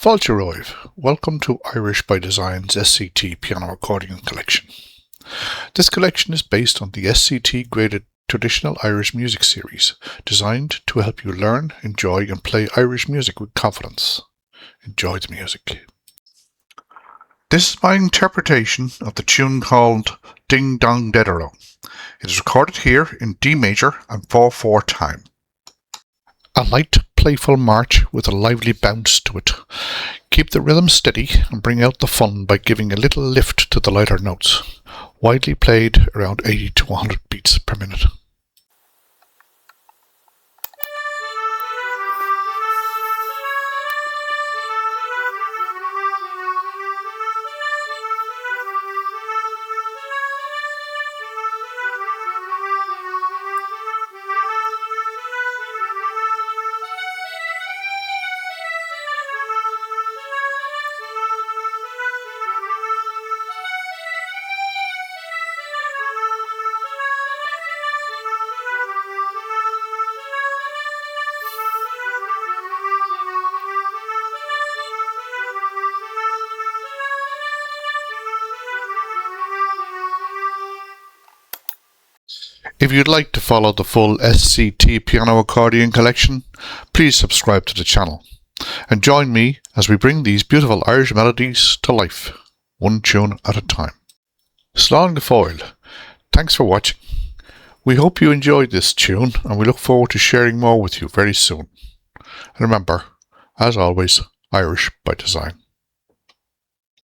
Fáilte welcome to Irish by Design's SCT piano accordion collection. This collection is based on the SCT graded traditional Irish music series, designed to help you learn, enjoy and play Irish music with confidence. Enjoy the music. This is my interpretation of the tune called Dong Dederó. It is recorded here in D major and 4/4 time. A light, playful march with a lively bounce to it. Keep the rhythm steady and bring out the fun by giving a little lift to the lighter notes. Widely played around 80 to 100 beats per minute. If you'd like to follow the full SCT piano accordion collection, please subscribe to the channel and join me as we bring these beautiful Irish melodies to life, one tune at a time. Slán go fóill. Thanks for watching. We hope you enjoyed this tune and we look forward to sharing more with you very soon. And remember, as always, Irish by design.